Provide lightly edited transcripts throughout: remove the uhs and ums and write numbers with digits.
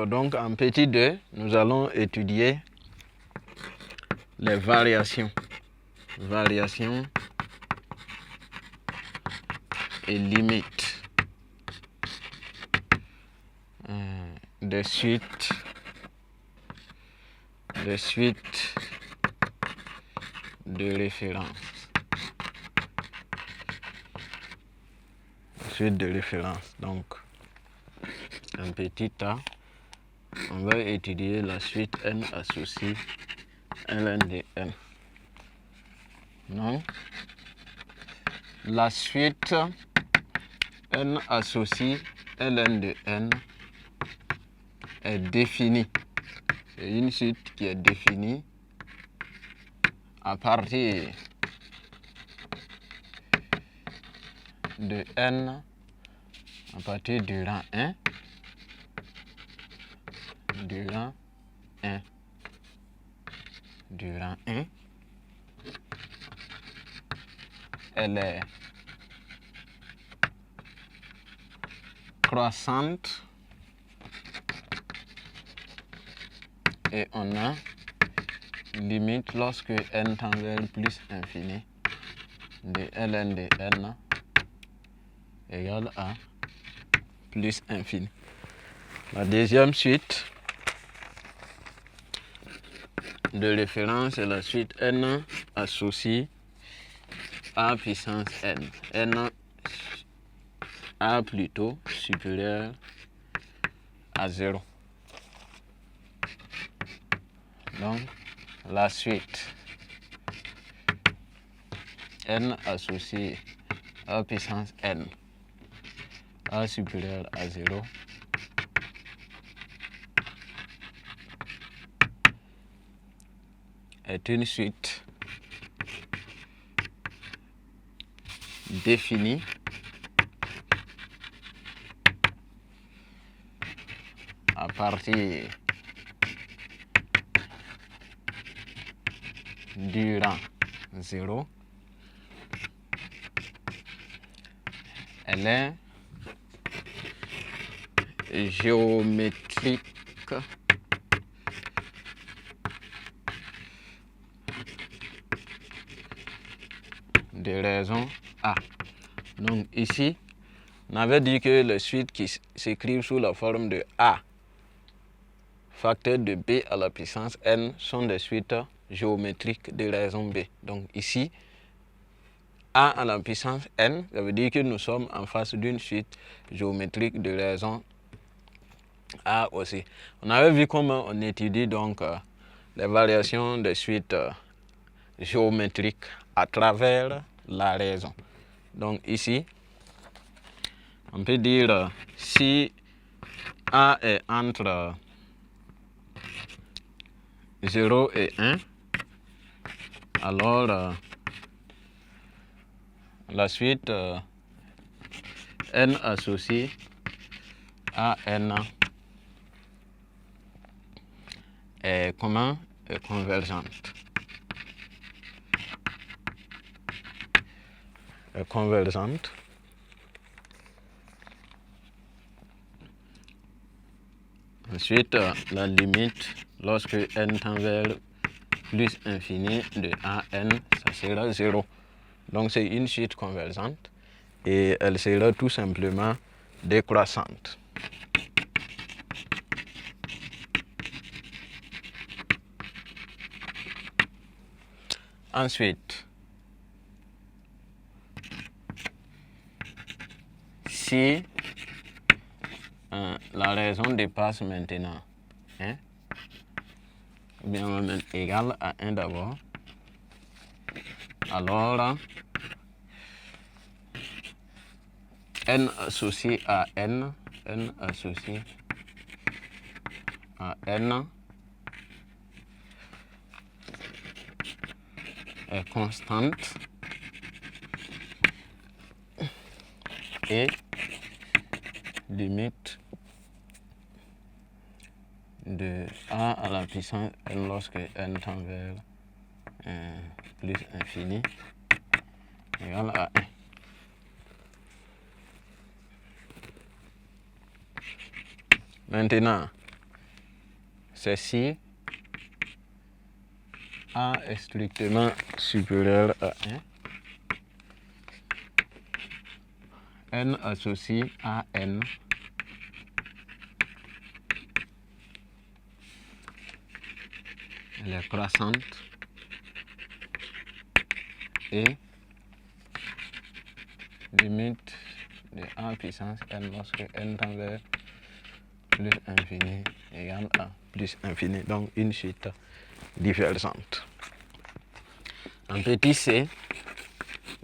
D'accord, donc en petit 2, nous allons étudier les variations. Variations et limites des suites de référence. Suite de référence. Donc, un petit a, on va étudier la suite n associée ln de n. Donc, la suite n associée ln de n est définie. C'est une suite qui est définie à partir de n à partir du rang 1 du rang 1 elle est croissante et on a limite lorsque n tend vers plus infini de ln de n égale à plus infini. La deuxième suite de référence est la suite n associée a puissance n. n a plutôt supérieur à 0. Donc, la suite n associé à puissance n a supérieur à 0 est une suite définie à partir du rang 0. Elle est géométrique de raison A. Donc ici, on avait dit que les suites qui s'écrivent sous la forme de A facteur de B à la puissance n sont des suites géométriques de raison B. Donc ici, A à la puissance n, ça veut dire que nous sommes en face d'une suite géométrique de raison A aussi. On avait vu comment on étudie donc les variations des suites géométriques à travers la raison. Donc ici, on peut dire si A est entre 0 et 1, alors la suite n associée à n est comment? Est convergente. Est convergente. Ensuite, la limite, lorsque n tend vers plus infini de a n, ça sera 0. Donc c'est une suite convergente et elle sera tout simplement décroissante. Ensuite, si la raison dépasse maintenant 1, ou bien on va mettre égal à 1 d'abord, alors n associé à n associé à n est constante et limite de a à la puissance n lorsque n tend vers plus infini égale à 1. Maintenant, c'est si A est strictement supérieur à 1, n associe à n elle est croissante et limite de A puissance n lorsque n tend vers plus infini égale à plus infini, donc une suite divergente. En petit c,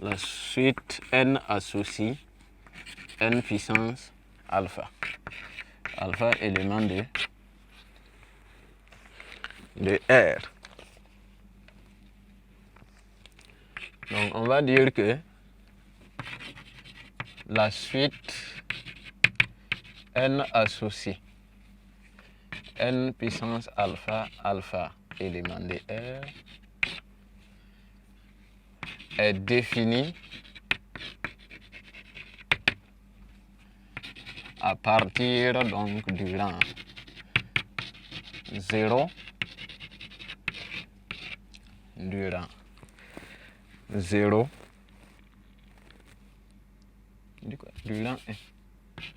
la suite n associe n puissance alpha. Alpha élément de R. Donc on va dire que la suite n associe n puissance alpha, alpha élément de R est définie à partir donc du rang 0 du rang 0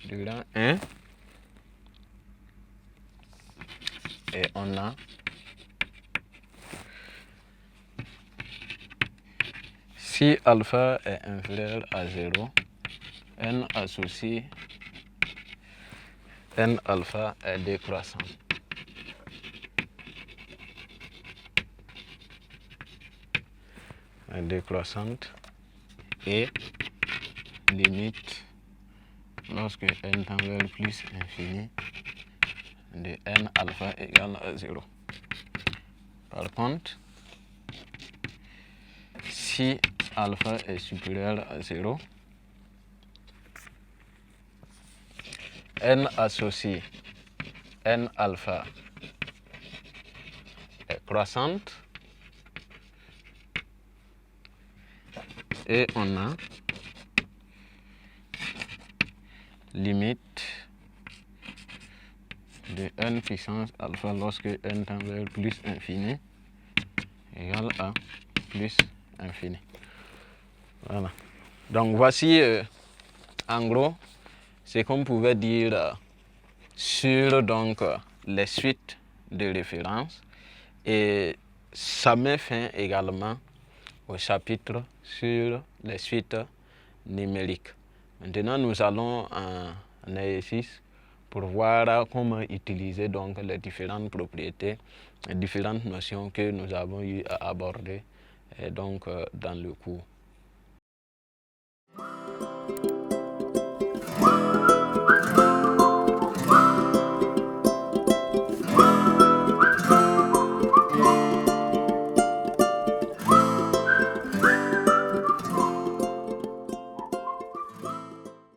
du rang 1 et on a si alpha est inférieur à 0, n associé n alpha est décroissant. Est décroissante et limite lorsque n tend vers plus infini de n alpha égale à 0. Par contre, si alpha est supérieur à 0, n associé n alpha est croissante et on a limite de n puissance alpha lorsque n tend vers plus infini égale à plus infini. Voilà. Donc voici en gros ce qu'on pouvait dire sur donc les suites de référence, et ça met fin également au chapitre sur les suites numériques. Maintenant nous allons en exercice pour voir comment utiliser donc les différentes propriétés, les différentes notions que nous avons eu à aborder donc dans le cours.